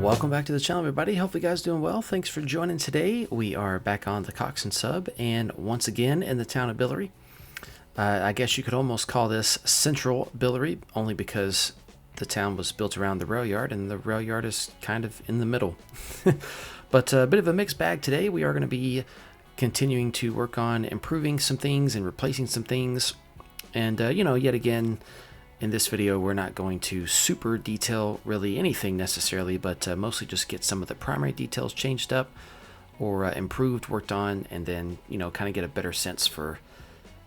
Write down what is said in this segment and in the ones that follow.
Welcome back to the channel, everybody. Hope you guys doing well. Thanks for joining today. We are back on the Coxton sub, and once again in the town of Biliary. I guess you could almost call this Central Biliary, only because the town was built around the rail yard, and the rail yard is kind of in the middle. But a bit of a mixed bag today. We are going to be continuing to work on improving some things and replacing some things. And, yet again, in this video, we're not going to super detail really anything necessarily, but mostly just get some of the primary details changed up or improved, worked on, and then, kind of get a better sense for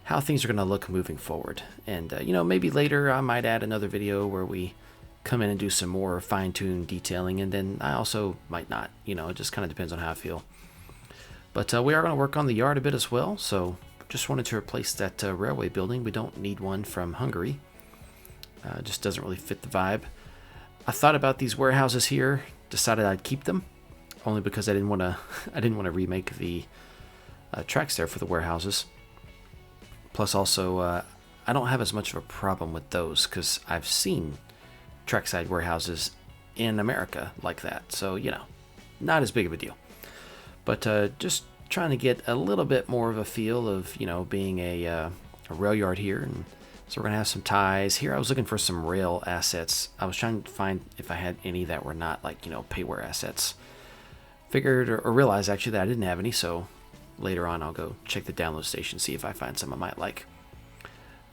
how things are going to look moving forward. And, maybe later I might add another video where we come in and do some more fine-tuned detailing, and then I also might not. It just kind of depends on how I feel. But we are going to work on the yard a bit as well, so just wanted to replace that railway building. We don't need one from Hungary. Just doesn't really fit the vibe. I thought about these warehouses here, decided I'd keep them, only because I didn't want to remake the tracks there for the warehouses. Plus, also, I don't have as much of a problem with those because I've seen trackside warehouses in America like that, so not as big of a deal. But just trying to get a little bit more of a feel of being a rail yard here. And so we're going to have some ties. Here I was looking for some rail assets. I was trying to find if I had any that were not like, payware assets. Figured or realized actually that I didn't have any, so later on I'll go check the download station, see if I find some I might like.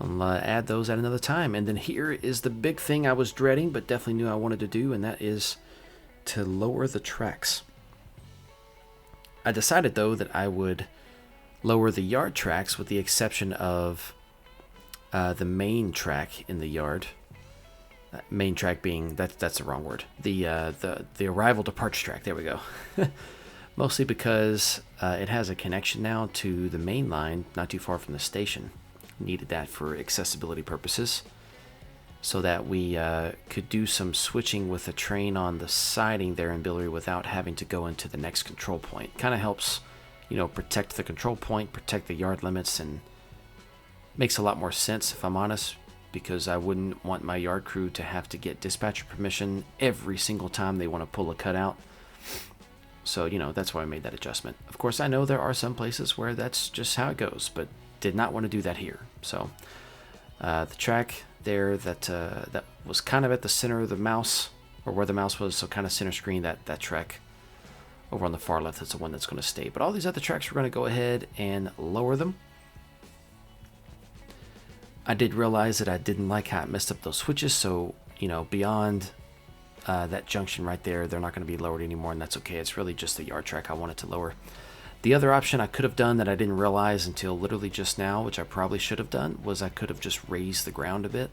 I'll add those at another time. And then here is the big thing I was dreading but definitely knew I wanted to do, and that is to lower the tracks. I decided though that I would lower the yard tracks with the exception of the main track in the yard. Main track being that's the wrong word. The arrival departure track. There we go. Mostly because it has a connection now to the main line, not too far from the station. Needed that for accessibility purposes, so that we could do some switching with the train on the siding there in Biliary without having to go into the next control point. Kind of helps, protect the control point, protect the yard limits, and makes a lot more sense, if I'm honest, because I wouldn't want my yard crew to have to get dispatcher permission every single time they want to pull a cutout. So, that's why I made that adjustment. Of course, I know there are some places where that's just how it goes, but did not want to do that here. So, the track there that was kind of at the center of the mouse, or where the mouse was, so kind of center screen, that track over on the far left is the one that's going to stay. But all these other tracks, we're going to go ahead and lower them. I did realize that I didn't like how it messed up those switches, so, beyond that junction right there, they're not going to be lowered anymore, and that's okay. It's really just the yard track I wanted to lower. The other option I could have done that I didn't realize until literally just now, which I probably should have done, was I could have just raised the ground a bit.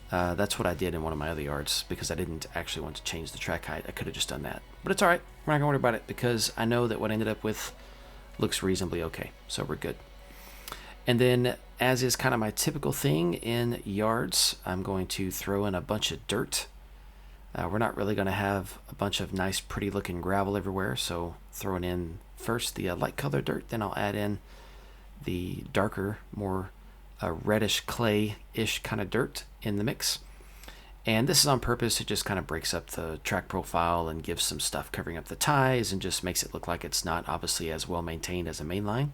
That's what I did in one of my other yards, because I didn't actually want to change the track height. I could have just done that. But it's alright. We're not going to worry about it, because I know that what I ended up with looks reasonably okay, so we're good. And then, as is kind of my typical thing in yards, I'm going to throw in a bunch of dirt. We're not really going to have a bunch of nice, pretty looking gravel everywhere, so throwing in first the light colored dirt, then I'll add in the darker, more reddish clay-ish kind of dirt in the mix. And this is on purpose. It just kind of breaks up the track profile and gives some stuff covering up the ties and just makes it look like it's not obviously as well maintained as a main line.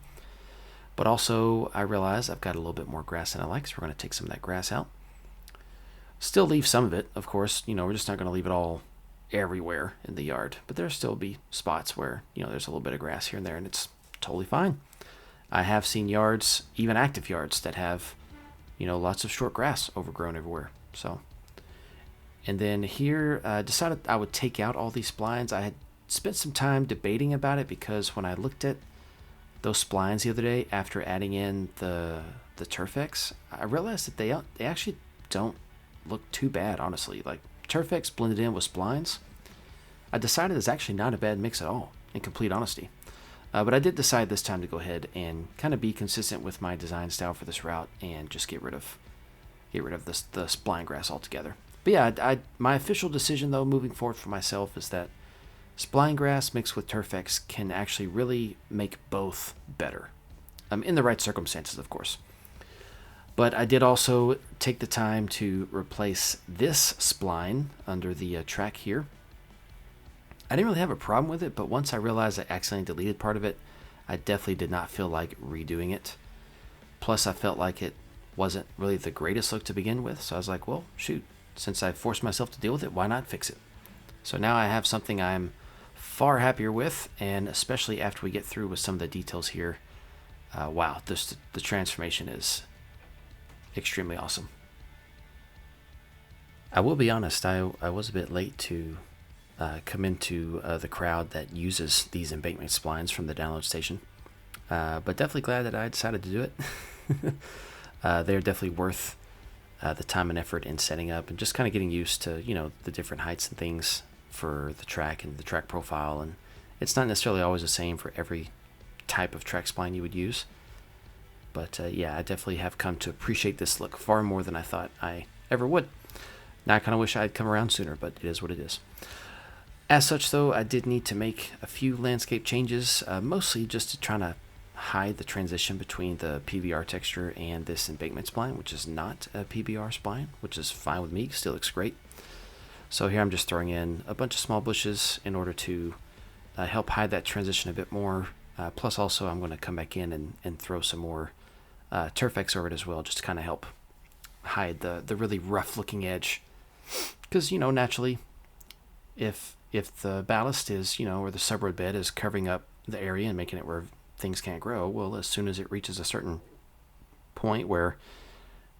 But also, I realize I've got a little bit more grass than I like, so we're going to take some of that grass out. Still leave some of it, of course. We're just not going to leave it all everywhere in the yard. But there'll still be spots where, there's a little bit of grass here and there, and it's totally fine. I have seen yards, even active yards, that have, lots of short grass overgrown everywhere. So, and then here, decided I would take out all these splines. I had spent some time debating about it, because when I looked at those splines the other day after adding in the Turfex, I realized that they actually don't look too bad, honestly. Like, Turfex blended in with splines, I decided it's actually not a bad mix at all, in complete honesty. But I did decide this time to go ahead and kind of be consistent with my design style for this route and just get rid of the spline grass altogether. But yeah, my official decision though moving forward for myself is that spline grass mixed with Turfex can actually really make both better, in the right circumstances, of course. But I did also take the time to replace this spline under the track here I didn't really have a problem with it, but once I realized I accidentally deleted part of it, I definitely did not feel like redoing it. Plus, I felt like it wasn't really the greatest look to begin with, so I was like, well, shoot, since I forced myself to deal with it, why not fix it? So now I have something I'm far happier with, and especially after we get through with some of the details here, wow, the transformation is extremely awesome. I will be honest, I was a bit late to come into the crowd that uses these embankment splines from the download station, but definitely glad that I decided to do it. They're definitely worth the time and effort in setting up and just kind of getting used to, the different heights and things for the track and the track profile. And it's not necessarily always the same for every type of track spline you would use. But yeah, I definitely have come to appreciate this look far more than I thought I ever would. Now I kind of wish I had come around sooner, but it is what it is. As such, though, I did need to make a few landscape changes, mostly just to try to hide the transition between the PBR texture and this embankment spline, which is not a PBR spline, which is fine with me, still looks great. So here I'm just throwing in a bunch of small bushes in order to help hide that transition a bit more. Plus also I'm going to come back in and throw some more Turfex over it as well, just to kind of help hide the really rough looking edge. Because, naturally, if the ballast is, or the subroad bed is covering up the area and making it where things can't grow, well, as soon as it reaches a certain point where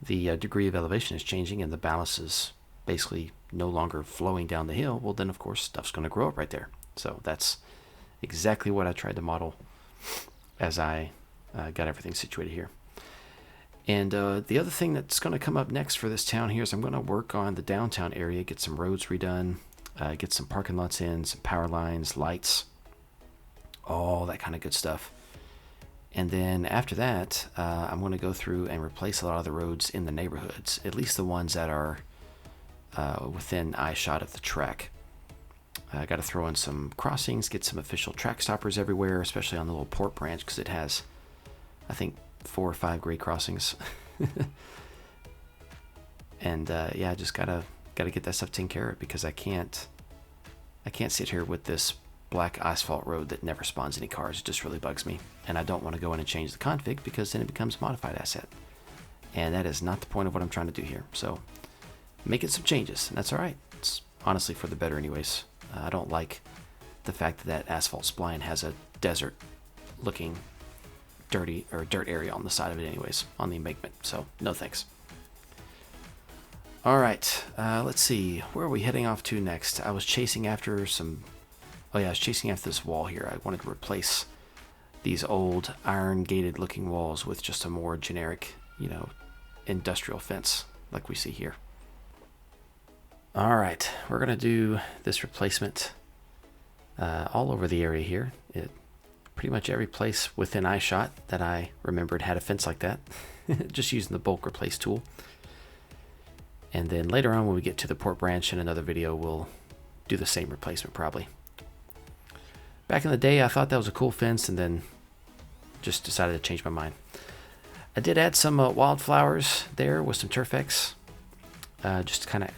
the degree of elevation is changing and the ballast is basically no longer flowing down the hill, well, then of course stuff's going to grow up right there. So that's exactly what I tried to model as I got everything situated here. And the other thing that's going to come up next for this town here is I'm going to work on the downtown area, get some roads redone, get some parking lots in, some power lines, lights, all that kind of good stuff. And then after that, I'm going to go through and replace a lot of the roads in the neighborhoods, at least the ones that are within eyeshot of the track. I got to throw in some crossings, get some official track stoppers everywhere, especially on the little port branch, because it has, I think, 4 or 5 grade crossings. And yeah, I just gotta get that stuff taken care of, because I can't sit here with this black asphalt road that never spawns any cars. It just really bugs me, and I don't want to go in and change the config, because then it becomes a modified asset, and that is not the point of what I'm trying to do here. So making some changes, and that's all right. It's honestly for the better anyways. I don't like the fact that asphalt spline has a desert looking dirty or dirt area on the side of it anyways, on the embankment. So no thanks. All right, let's see, where are we heading off to next? I was chasing after this wall here. I wanted to replace these old iron gated looking walls with just a more generic, industrial fence like we see here. All right, we're gonna do this replacement all over the area here. Pretty much every place within eyeshot that I remembered had a fence like that, just using the bulk replace tool. And then later on, when we get to the port branch in another video, we'll do the same replacement probably. Back in the day, I thought that was a cool fence, and then just decided to change my mind. I did add some wildflowers there with some Turfex, just to kind of,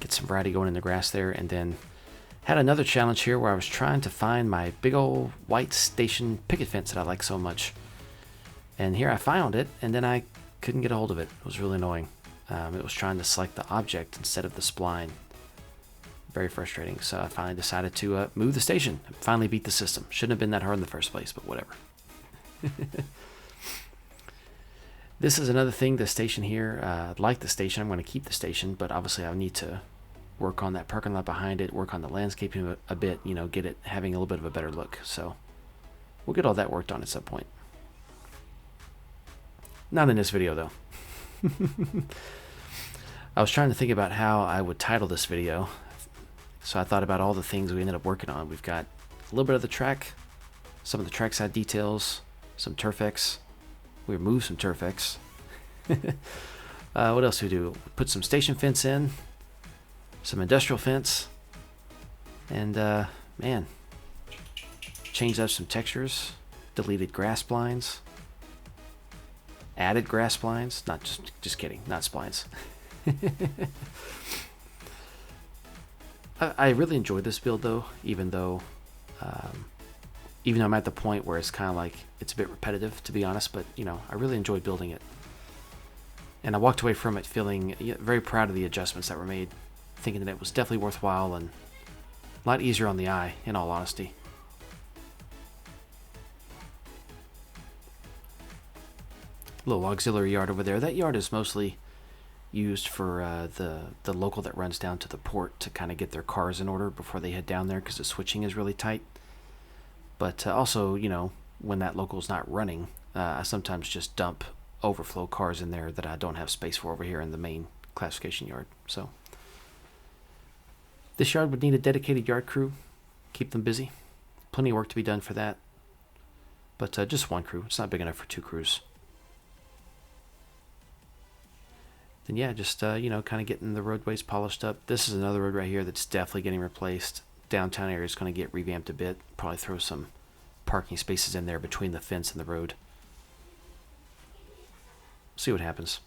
get some variety going in the grass there. And then had another challenge here where I was trying to find my big old white station picket fence that I like so much. And here I found it, and then I couldn't get a hold of it. It was really annoying. It was trying to select the object instead of the spline. Very frustrating. So I finally decided to move the station. Finally beat the system. Shouldn't have been that hard in the first place, but whatever. This is another thing, the station here. I like the station. I'm going to keep the station, but obviously I need to work on that parking lot behind it, work on the landscaping a bit, get it having a little bit of a better look. So we'll get all that worked on at some point. Not in this video, though. I was trying to think about how I would title this video. So I thought about all the things we ended up working on. We've got a little bit of the track, some of the trackside details, some Turfex. We removed some Turfex. What else do we do? Put some station fence in, some industrial fence, and man, changed up some textures, deleted grass blinds, added grass blinds. Not just kidding, not splines. I really enjoyed this build though, um, even though I'm at the point where it's kind of like it's a bit repetitive, to be honest. But I really enjoyed building it, and I walked away from it feeling very proud of the adjustments that were made, thinking that it was definitely worthwhile and a lot easier on the eye, in all honesty. Little auxiliary yard over there. That yard is mostly used for the local that runs down to the port to kind of get their cars in order before they head down there, because the switching is really tight. But also, when that local is not running, I sometimes just dump overflow cars in there that I don't have space for over here in the main classification yard. So this yard would need a dedicated yard crew, keep them busy. Plenty of work to be done for that. But just one crew. It's not big enough for 2 crews. Then yeah, just kind of getting the roadways polished up. This is another road right here that's definitely getting replaced. Downtown area is going to get revamped a bit. Probably throw some parking spaces in there between the fence and the road. See what happens.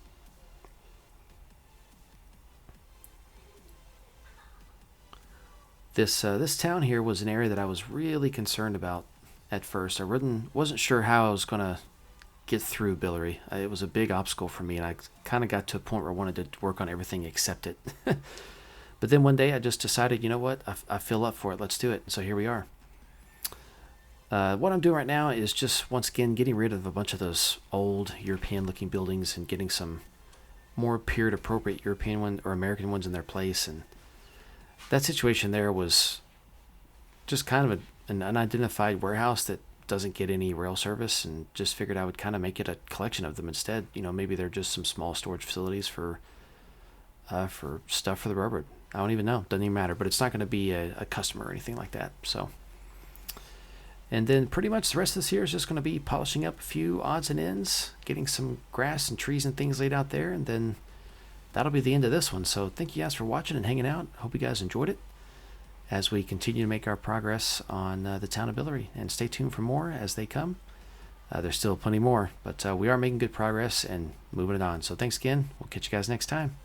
This town here was an area that I was really concerned about at first. I wasn't sure how I was going to get through Biliary. It was a big obstacle for me, and I kind of got to a point where I wanted to work on everything except it. But then one day I just decided, you know what, I feel up for it. Let's do it. So here we are. What I'm doing right now is just, once again, getting rid of a bunch of those old European-looking buildings and getting some more period-appropriate European or American ones in their place. And that situation there was just kind of an unidentified warehouse that doesn't get any rail service, and just figured I would kind of make it a collection of them instead. Maybe they're just some small storage facilities for stuff for the railroad. I don't even know. Doesn't even matter. But it's not going to be a customer or anything like that. So, and then pretty much the rest of this year is just going to be polishing up a few odds and ends, getting some grass and trees and things laid out there, and then that'll be the end of this one. So thank you guys for watching and hanging out. Hope you guys enjoyed it as we continue to make our progress on the town of Biliary. And stay tuned for more as they come. There's still plenty more, but we are making good progress and moving it on. So thanks again. We'll catch you guys next time.